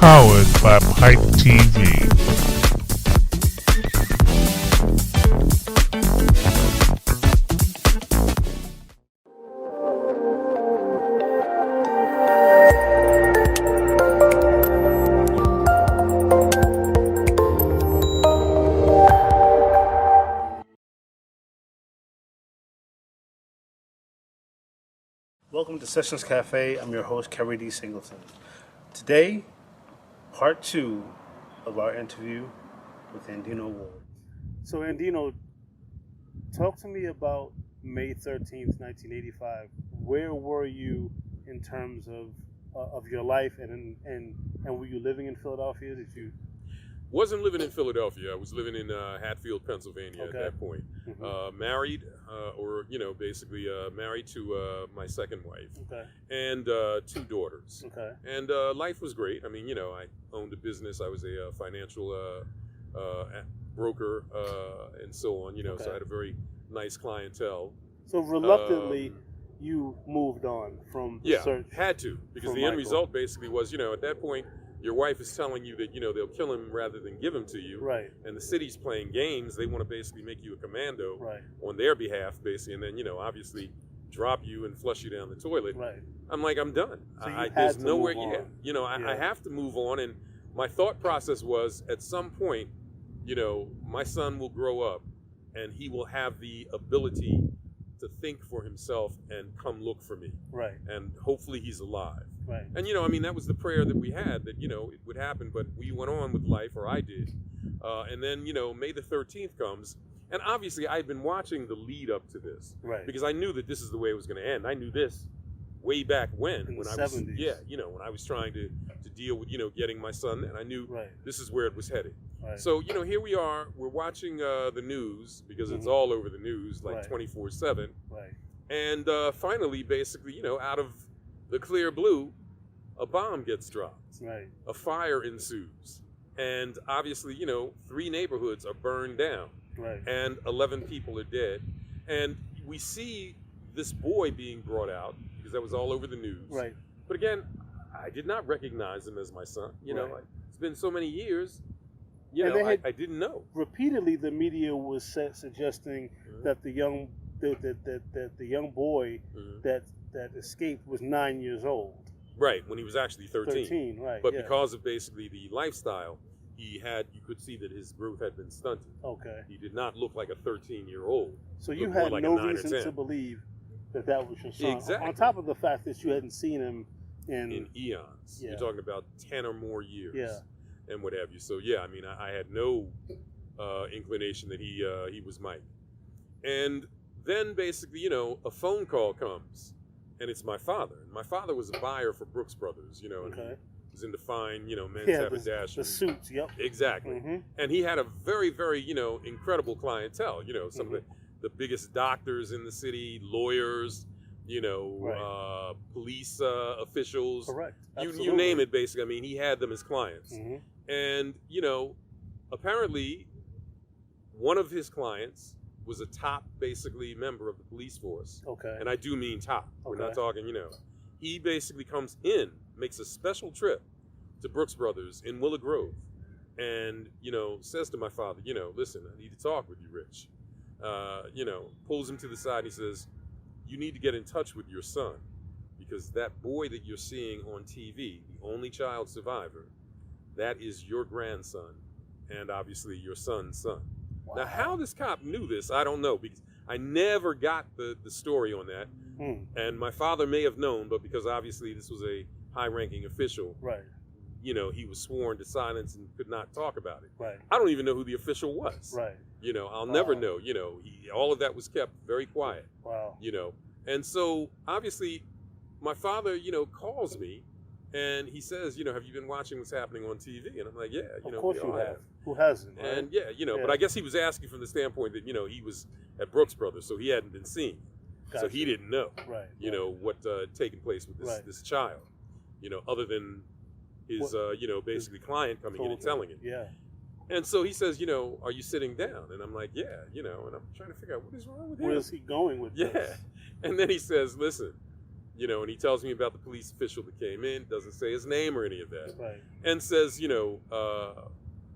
Powered by Pipe TV. Welcome to Sessions Café. I'm your host, Kerry D. Singleton. Today, part 2 of our interview with Andino Ward. So, Andino, talk to me about May 13th, 1985. Where were you in terms of your life, and were you living in Philadelphia? Did you? Wasn't living in Philadelphia. I was living in Hatfield, Pennsylvania at that point. Mm-hmm. Married, basically married to my second wife. Okay. And 2 daughters. Okay. And life was great. I mean, I owned a business. I was a financial broker and so on, Okay. so I had a very nice clientele. So reluctantly, you moved on from the search. Had to, because the end result basically was, at that point, your wife is telling you that, they'll kill him rather than give him to you. Right. And the city's playing games. They want to basically make you a commando on their behalf, basically, and then, obviously drop you and flush you down the toilet. Right. I'm like, I'm done. So there's nowhere, I have to move on. And my thought process was, at some point, my son will grow up and he will have the ability to think for himself and come look for me. Right. And hopefully he's alive. Right. And, that was the prayer that we had, that, it would happen, but we went on with life, or I did. And then, May the 13th comes, and obviously I had been watching the lead up to this. Right. Because I knew that this is the way it was going to end. I knew this way back when In the I 70s. was, when I was trying to deal with, getting my son, and I knew this is where it was headed. Right. So, here we are, we're watching the news, because it's all over the news, like 24/7. Right. And finally, basically, out of the clear blue, a bomb gets dropped. Right. A fire ensues. And obviously, 3 neighborhoods are burned down. Right. And 11 people are dead. And we see this boy being brought out, because that was all over the news. Right. But again, I did not recognize him as my son. It's been so many years. I didn't know. Repeatedly, the media was suggesting that the young boy that escaped was 9 years old. Right, when he was actually 13. 13, right. But because of basically the lifestyle he had, you could see that his growth had been stunted. Okay. He did not look like a 13-year-old. So you had no reason to believe that was your son. Exactly. On top of the fact that you hadn't seen him in eons. Yeah. You're talking about 10 or more years. Yeah. And what have you. So I had no inclination that he was Mike. And then basically, a phone call comes, and it's my father. And my father was a buyer for Brooks Brothers, and he was into fine, men's haberdashery. The suits, yep. Exactly. Mm-hmm. And he had a very, very, incredible clientele, some of the biggest doctors in the city, lawyers, police officials. Correct. You name it, basically. I mean, he had them as clients. Mm-hmm. And, apparently one of his clients was a top, basically, member of the police force. Okay. And I do mean top. We're not talking, He basically comes in, makes a special trip to Brooks Brothers in Willow Grove, and, says to my father, listen, I need to talk with you, Rich. Pulls him to the side and he says, you need to get in touch with your son, because that boy that you're seeing on TV, the only child survivor, that is your grandson, and obviously your son's son. Wow. Now, how this cop knew this, I don't know, because I never got the story on that. And my father may have known, but because obviously this was a high-ranking official, he was sworn to silence and could not talk about it. Right. I don't even know who the official was. Right. I'll never know. All of that was kept very quiet. Wow. And so obviously my father, calls me and he says, have you been watching what's happening on TV? And I'm like, yeah, of course you have. Who hasn't? Right? And but I guess he was asking from the standpoint that, he was at Brooks Brothers, so he hadn't been seen. Gotcha. So he didn't know, what had taken place with this child, other than his, basically client coming in and telling him. Yeah. And so he says, are you sitting down? And I'm like, yeah, and I'm trying to figure out what is wrong with him. Where is he going with this? Yeah. And then he says, listen, you know, and he tells me about the police official that came in, doesn't say his name or any of that, Right. and says, you know,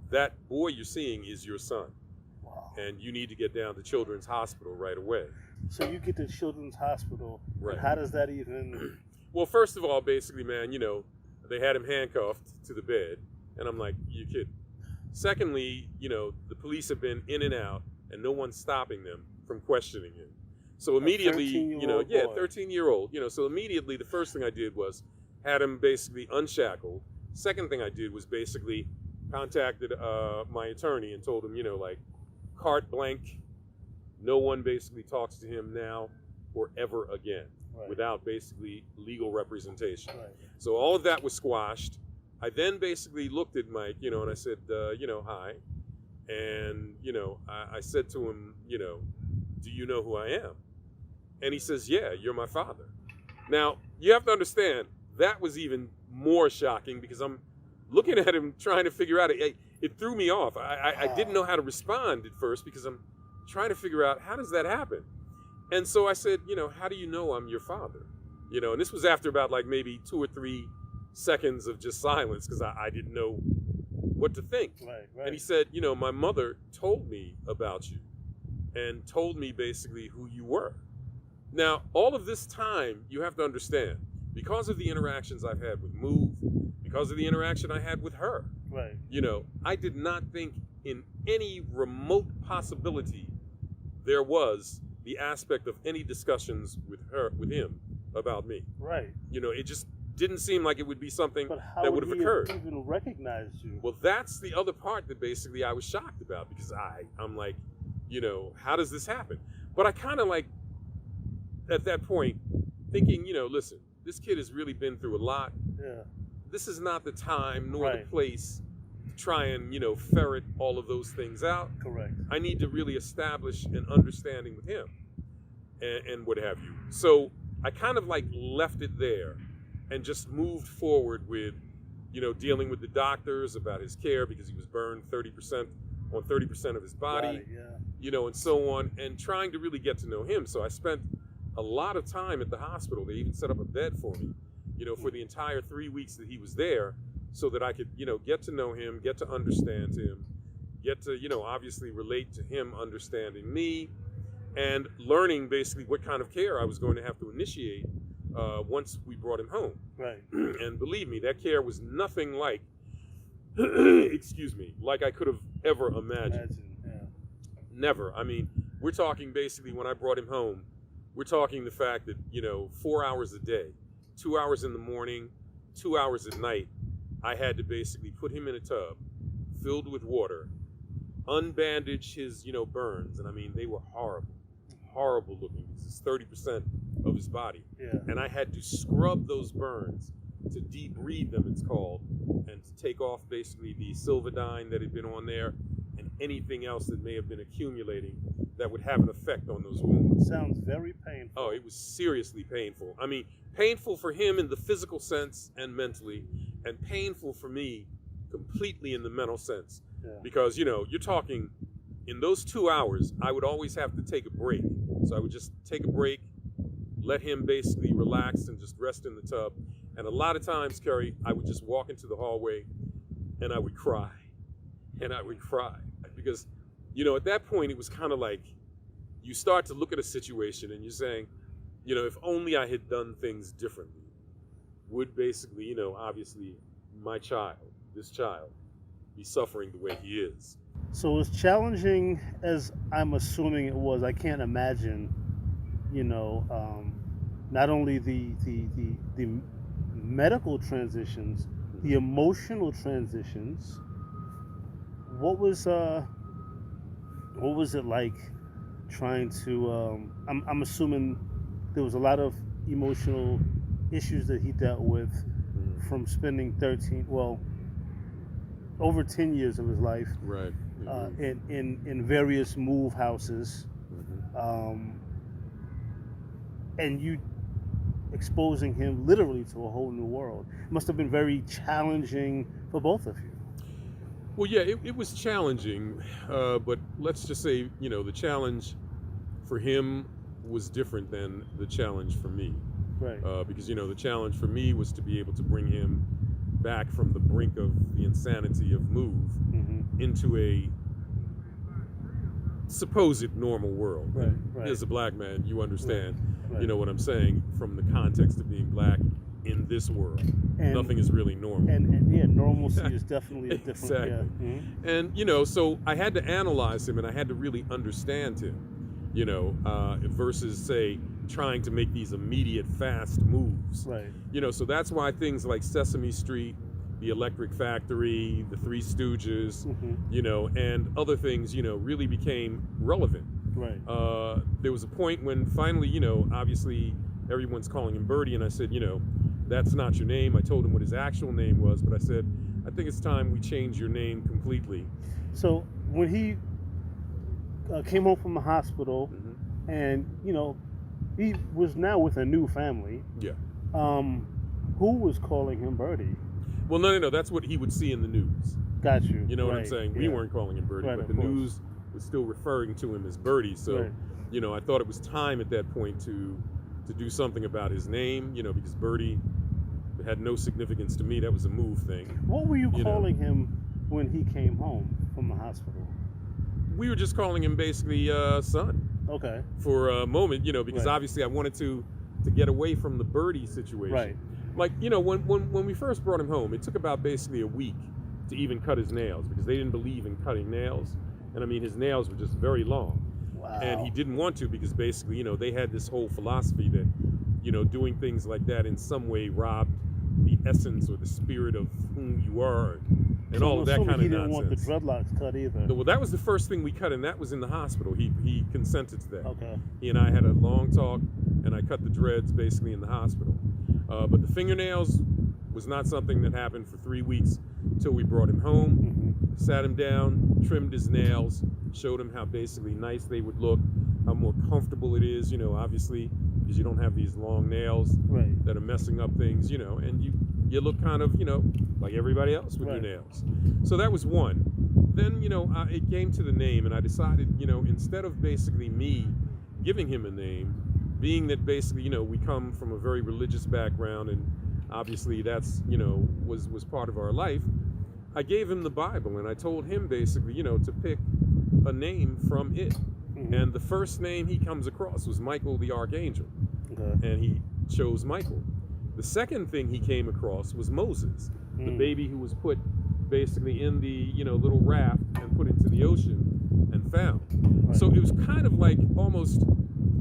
that boy you're seeing is your son. Wow. And you need to get down to Children's Hospital right away. So you get to Children's Hospital, Right. and how does that even... Well, first of all, basically, man, you know, they had him handcuffed to the bed, and I'm like, you kidding? Secondly, you know, the police have been in and out, and no one's stopping them from questioning him. So immediately, you know, 13-year-old, you know, so immediately the first thing I did was had him basically unshackled. Second thing I did was basically contacted my attorney and told him, you know, like, carte blanche, no one basically talks to him now or ever again. Right. Without basically legal representation. Right. So all of that was squashed. I then basically looked at Mike, you know, and I said, you know, hi. And, you know, I said to him, you know, do you know who I am? And he says, yeah, you're my father. Now, you have to understand, that was even more shocking because I'm looking at him trying to figure out, it threw me off. I didn't know how to respond at first because I'm trying to figure out, how does that happen? And so I said, you know, how do you know I'm your father? You know, and this was after about like maybe 2 or 3 seconds of just silence because I didn't know what to think. Right. And he said, you know, my mother told me about you and told me basically who you were. Now, all of this time, you have to understand, because of the interactions I've had with Move, because of the interaction I had with her, right. You know, I did not think in any remote possibility there was the aspect of any discussions with him about me. Right. You know, it just didn't seem like it would be something that would have occurred. Have even recognized you? Well, that's the other part that basically I was shocked about because I'm like, you know, how does this happen? But I kind of like, at that point, thinking, you know, listen, this kid has really been through a lot. Yeah. This is not the time nor the place to try and, you know, ferret all of those things out. Correct. I need to really establish an understanding with him and what have you. So I kind of like left it there and just moved forward with, you know, dealing with the doctors about his care because he was burned 30% on 30% of his body, you know, and so on, and trying to really get to know him. So I spent a lot of time at the hospital. They even set up a bed for me, you know, for the entire 3 weeks that he was there so that I could, you know, get to know him, get to understand him, get to, you know, obviously relate to him understanding me, and learning basically what kind of care I was going to have to initiate once we brought him home. Right. And believe me, that care was nothing like, excuse me, like I could have ever imagined. Never. I mean, we're talking basically when I brought him home, we're talking the fact that, you know, 4 hours a day, 2 hours in the morning, 2 hours at night, I had to basically put him in a tub filled with water, unbandage his, you know, burns. And I mean, they were horrible looking. This is 30% of his body. Yeah. And I had to scrub those burns to debride them, it's called, and to take off basically the silvadine that had been on there and anything else that may have been accumulating that would have an effect on those wounds. Sounds very painful. Oh, it was seriously painful. I mean, painful for him in the physical sense and mentally, and painful for me completely in the mental sense. Yeah. Because, you know, you're talking, in those 2 hours, I would always have to take a break. So I would just take a break, let him basically relax and just rest in the tub. And a lot of times, Kerry, I would just walk into the hallway and I would cry. And I would cry. Because, you know, at that point, it was kind of like you start to look at a situation and you're saying, you know, if only I had done things differently, would basically, you know, obviously my child, this child, be suffering the way he is. So as challenging as I'm assuming it was, I can't imagine, you know, not only the medical transitions, the emotional transitions. What was it like trying to? I'm assuming there was a lot of emotional issues that he dealt with from spending over 10 years of his life, right, in various move houses, and you exposing him literally to a whole new world. It must have been very challenging for both of you. Well, yeah, it was challenging, but let's just say, you know, the challenge for him was different than the challenge for me. Right. Because, the challenge for me was to be able to bring him back from the brink of the insanity of move into a supposed normal world. Right. As a black man, you understand, right. You know what I'm saying, from the context of being black in this world. And nothing is really normal. And normalcy is definitely a different. Exactly. Yeah. And, so I had to analyze him and I had to really understand him, versus, say, trying to make these immediate fast moves. Right. So that's why things like Sesame Street, The Electric Factory, The Three Stooges, and other things, really became relevant. Right. There was a point when finally, obviously everyone's calling him Birdie, and I said, that's not your name. I told him what his actual name was, but I said, I think it's time we change your name completely. So when he came home from the hospital, and he was now with a new family. Yeah. Who was calling him Birdie? Well, no. That's what he would see in the news. Got you. You know right. what I'm saying? Yeah. We weren't calling him Birdie, right, but the news was still referring to him as Birdie. So, right. I thought it was time at that point to do something about his name, because Birdie had no significance to me. That was a move thing. What were you calling him when he came home from the hospital? We were just calling him basically son. Okay. For a moment, because right. obviously I wanted to get away from the Birdie situation. Right. Like, when we first brought him home, it took about basically a week to even cut his nails because they didn't believe in cutting nails. And I mean, his nails were just very long. Wow. And he didn't want to because basically, they had this whole philosophy that, doing things like that in some way robbed the essence or the spirit of whom you are and all of that kind of nonsense. He didn't want the dreadlocks cut either. Well, that was the first thing we cut, and that was in the hospital. He consented to that. Okay. He and I had a long talk, and I cut the dreads basically in the hospital. But the fingernails was not something that happened for 3 weeks until we brought him home, sat him down, trimmed his nails, showed him how basically nice they would look, how more comfortable it is, obviously, because you don't have these long nails right. that are messing up things, and you look kind of, like everybody else with right. your nails. So that was one. Then, it came to the name, and I decided, instead of basically me giving him a name, being that basically, we come from a very religious background, and obviously that's, was part of our life, I gave him the Bible, and I told him basically, to pick a name from it. And the first name he comes across was Michael the Archangel. Okay. And he chose Michael. The second thing he came across was Moses, the baby who was put basically in the, little raft and put into the ocean and found. Right. So it was kind of like almost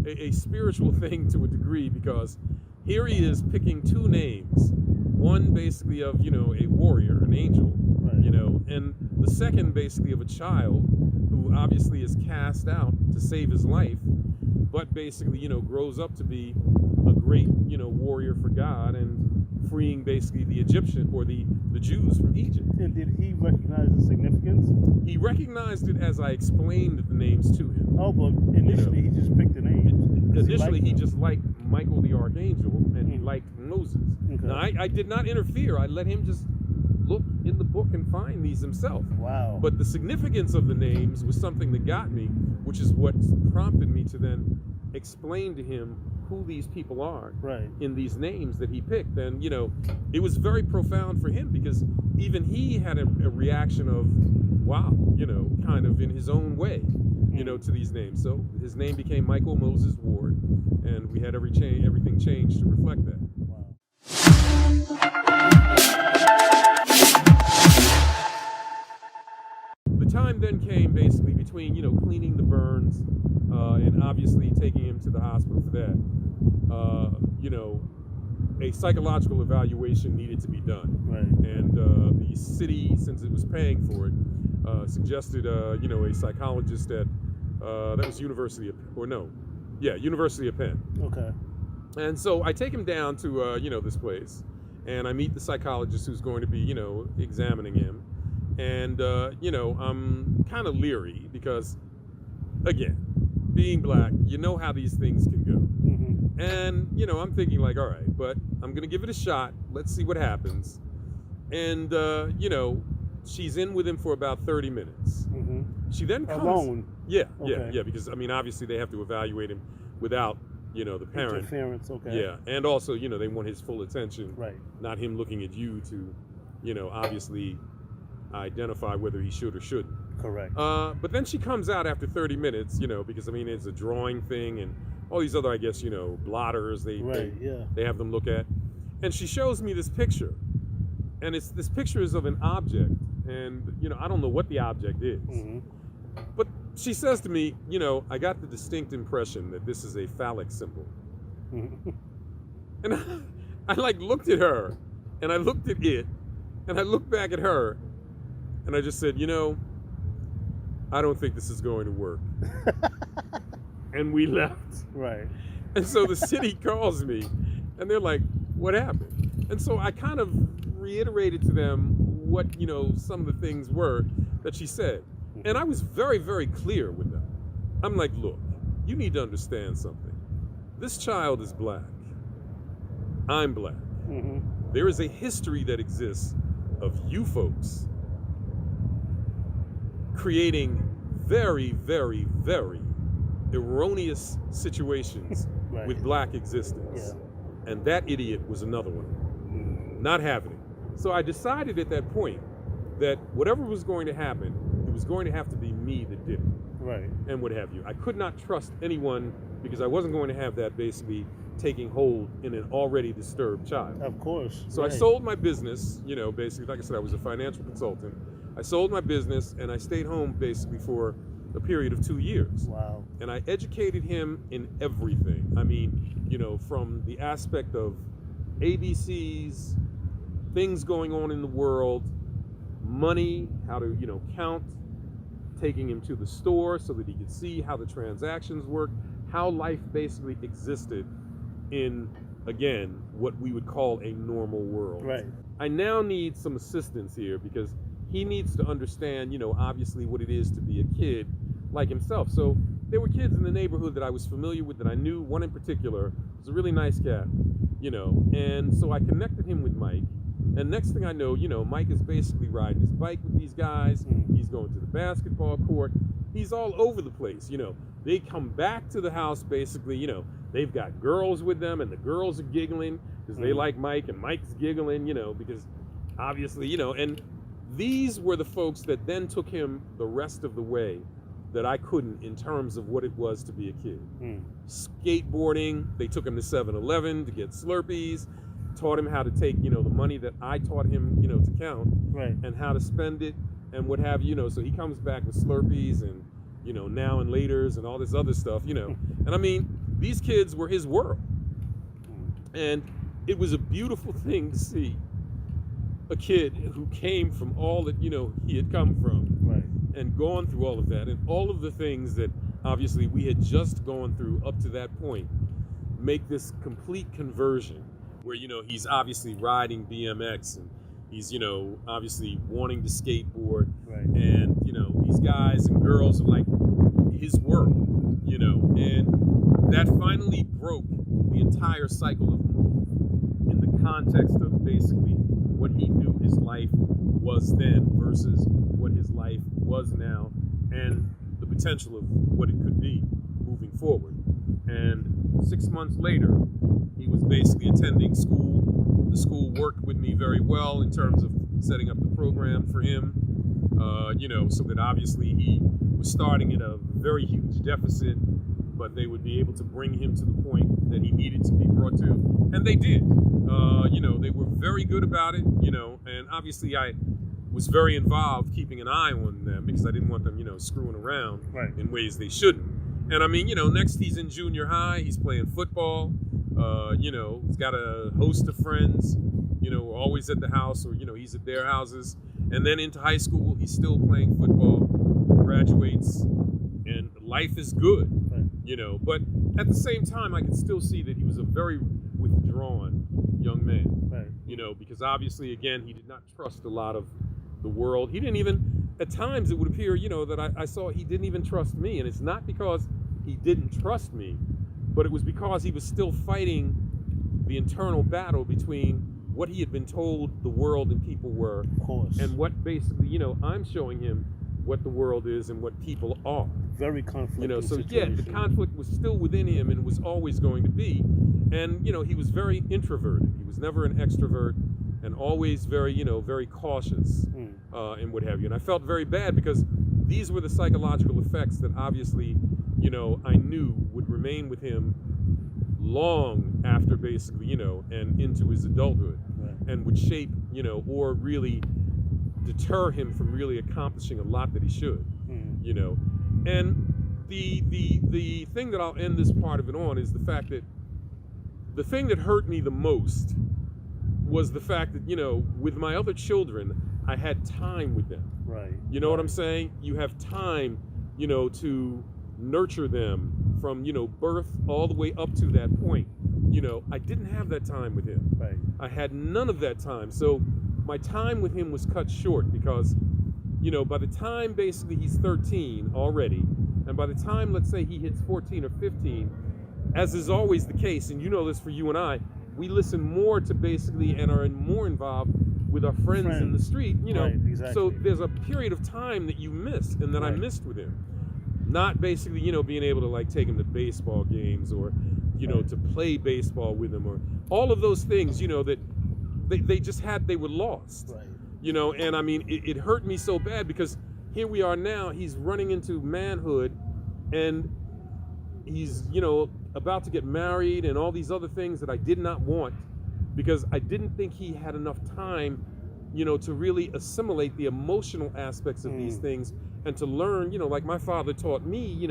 a spiritual thing to a degree, because here he is picking two names. One basically of, a warrior, an angel, right. And the second basically of a child who obviously is cast out to save his life, but basically, grows up to be a great, warrior for God and freeing basically the Egyptian or the Jews from Egypt. And did he recognize the significance? He recognized it as I explained the names to him. Oh, but initially he just picked the name. Initially he just liked Michael the Archangel, and he liked Moses. Okay. Now I did not interfere. I let him just look in the book and find these himself. Wow. But the significance of the names was something that got me, which is what prompted me to then explain to him who these people are right. in these names that he picked. And, it was very profound for him, because even he had a reaction of, wow, kind of in his own way, to these names. So his name became Michael Moses Ward, and we had everything changed to reflect that. Wow. The time then came basically between, cleaning the burns and obviously taking him to the hospital for that. A psychological evaluation needed to be done. Right. And the city, since it was paying for it, suggested, a psychologist at, that was University of Penn. Okay. And so I take him down to, this place, and I meet the psychologist who's going to be, examining him. And, I'm kind of leery because, again, being black, how these things can go. And, I'm thinking like, all right, but I'm going to give it a shot. Let's see what happens. And, she's in with him for about 30 minutes. She then comes. Alone? Yeah, okay. yeah, because, obviously they have to evaluate him without, the parent. Interference, okay. Yeah, and also, they want his full attention. Right. Not him looking at you to, obviously identify whether he should or shouldn't. Correct. But then she comes out after 30 minutes, because, it's a drawing thing and all these other, I guess, blotters they have them look at. And she shows me this picture. And this picture is of an object. And, I don't know what the object is. Mm-hmm. But she says to me, I got the distinct impression that this is a phallic symbol. Mm-hmm. And I looked at her, and I looked at it, and I looked back at her, and I just said, I don't think this is going to work. And we left. Right. And so the city calls me, and they're like, what happened? And so I kind of reiterated to them what, some of the things were that she said. And I was very, very clear with them. I'm like, look, you need to understand something. This child is black. I'm black. Mm-hmm. There is a history that exists of you folks creating very, very, very erroneous situations with black existence. Yeah. And that idiot was another one. Not having it. So I decided at that point that whatever was going to happen, it was going to have to be me that did it. Right. And what have you. I could not trust anyone because I wasn't going to have that basically taking hold in an already disturbed child. Of course. So I sold my business, basically, like I said, I was a financial consultant. I sold my business and I stayed home basically for a period of 2 years. Wow. And I educated him in everything. I mean, from the aspect of ABCs, things going on in the world, money, how to, count, taking him to the store so that he could see how the transactions work, how life basically existed in, again, what we would call a normal world. Right. I now need some assistance here because he needs to understand, obviously what it is to be a kid like himself. So there were kids in the neighborhood that I was familiar with that I knew. One in particular was a really nice cat, and so I connected him with Mike. And next thing I know, Mike is basically riding his bike with these guys. Mm. He's going to the basketball court. He's all over the place. They come back to the house basically, they've got girls with them and the girls are giggling because they like Mike and Mike's giggling, because obviously, and these were the folks that then took him the rest of the way that I couldn't in terms of what it was to be a kid. Mm. Skateboarding, they took him to 7-Eleven to get Slurpees, taught him how to take, the money that I taught him, to count, right, and how to spend it and what have you, so he comes back with Slurpees and, now and laters and all this other stuff, and I mean, these kids were his world. And it was a beautiful thing to see a kid who came from all that, he had come from, right, and gone through all of that and all of the things that obviously we had just gone through up to that point, make this complete conversion where, he's obviously riding BMX and he's, obviously wanting to skateboard, right, and, these guys and girls are like his world, and that finally broke the entire cycle of move in the context of basically what he knew his life was then versus what his life was now and the potential of what it could be moving forward. And 6 months later, he was basically attending school. The school worked with me very well in terms of setting up the program for him, so that obviously he was starting at a very huge deficit, but they would be able to bring him to the point that he needed to be brought to. And they did. They were very good about it, and obviously I was very involved keeping an eye on them because I didn't want them, screwing around in ways they shouldn't. And I mean, next he's in junior high, he's playing football, he's got a host of friends, always at the house or, he's at their houses. And then into high school, he's still playing football, graduates, and life is good, But at the same time, I could still see that he was a very withdrawn young man, because obviously, again, he did not trust a lot of the world. He didn't even, at times it would appear, that I saw he didn't even trust me. And it's not because he didn't trust me, but it was because he was still fighting the internal battle between what he had been told the world and people were, of course, and what basically, I'm showing him what the world is and what people are. very conflicting So situation. the conflict was still within him and was always going to be. And, he was very introverted. He was never an extrovert and always very, very cautious and what have you. And I felt very bad because these were the psychological effects that obviously, I knew would remain with him long after basically, and into his adulthood, and would shape, or really deter him from really accomplishing a lot that he should, And the thing that I'll end this part of it on is the fact that the thing that hurt me the most was the fact that, with my other children, I had time with them. Right. You know what I'm saying? You have time, to nurture them from, birth all the way up to that point. I didn't have that time with him. Right. I had none of that time. So my time with him was cut short because, by the time basically he's 13 already, and by the time, let's say, he hits 14 or 15, as is always the case, and this for you and I, we listen more to basically and are more involved with our friends in the street, Right, exactly. So there's a period of time that you miss and that I missed with him. Not basically, being able to like take him to baseball games or, to play baseball with him or all of those things, that they were lost. Right. And I mean, it hurt me so bad because here we are now, he's running into manhood and he's, about to get married and all these other things that I did not want because I didn't think he had enough time, to really assimilate the emotional aspects of these things and to learn, like my father taught me,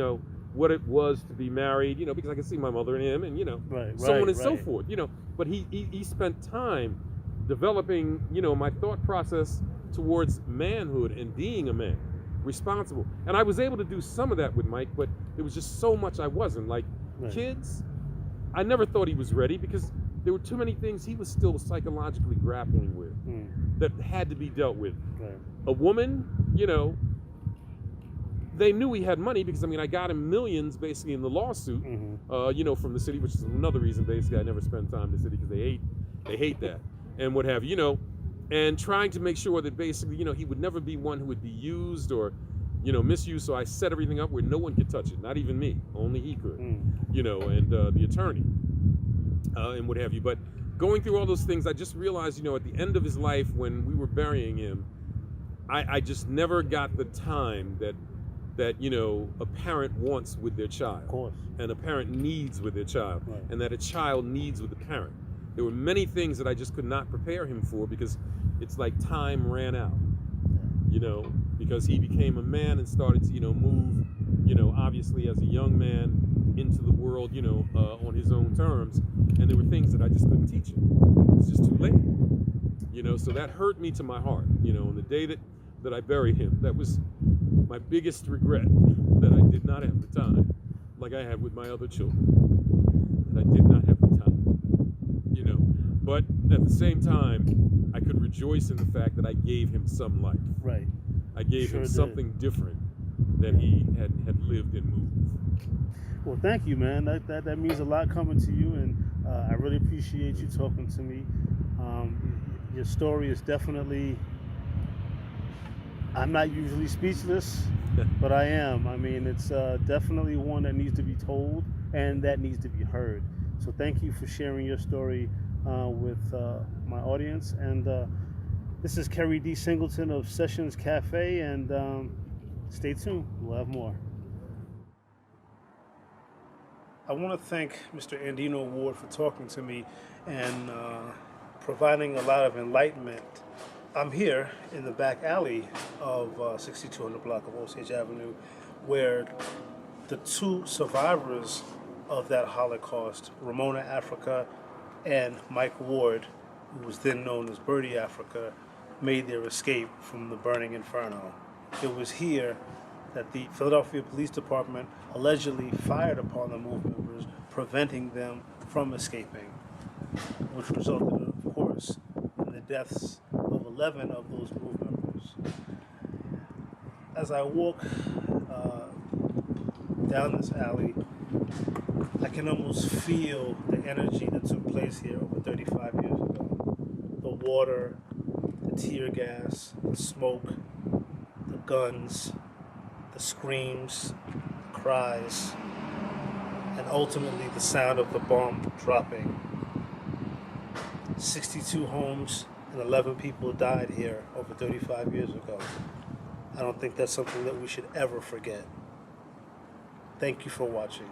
what it was to be married, because I could see my mother and him and, so on and so forth, but he spent time developing, my thought process towards manhood and being a man, responsible. And I was able to do some of that with Mike, but there was just so much I wasn't. Like kids, I never thought he was ready because there were too many things he was still psychologically grappling with that had to be dealt with. Right. A woman, they knew he had money because, I got him millions basically in the lawsuit, from the city, which is another reason basically I never spend time in the city because they hate that and what have you, and trying to make sure that basically, he would never be one who would be used or, misused. So I set everything up where no one could touch it, not even me, only he could, and the attorney and what have you. But going through all those things, I just realized, at the end of his life when we were burying him, I just never got the time that a parent wants with their child, of course, and a parent needs with their child, and that a child needs with the parent. There were many things that I just could not prepare him for because it's like time ran out, because he became a man and started to, move, obviously as a young man into the world, on his own terms. And there were things that I just couldn't teach him. It was just too late, so that hurt me to my heart, on the day that I buried him. That was my biggest regret, that I did not have the time like I had with my other children, that I did not have the time, but at the same time, I could rejoice in the fact that I gave him some life. Right. I gave him something different than he had lived and moved. Well, thank you, man. That means a lot coming to you, and I really appreciate you talking to me. Your story is definitely, I'm not usually speechless, but I am. It's definitely one that needs to be told and that needs to be heard. So thank you for sharing your story with my audience. And this is Kerry D. Singleton of Sessions Cafe, and stay tuned. We'll have more. I want to thank Mr. Andino Ward for talking to me and providing a lot of enlightenment. I'm here in the back alley of 6200 block of Osage Avenue, where the two survivors of that Holocaust, Ramona Africa and Mike Ward, who was then known as Birdie Africa, made their escape from the burning inferno. It was here that the Philadelphia Police Department allegedly fired upon the MOVE members, preventing them from escaping, which resulted, of course, in the deaths of 11 of those MOVE members. As I walk down this alley, I can almost feel the energy that took place here over 35 years ago. The water, the tear gas, the smoke, the guns, the screams, cries, and ultimately the sound of the bomb dropping. 62 homes and 11 people died here over 35 years ago. I don't think that's something that we should ever forget. Thank you for watching.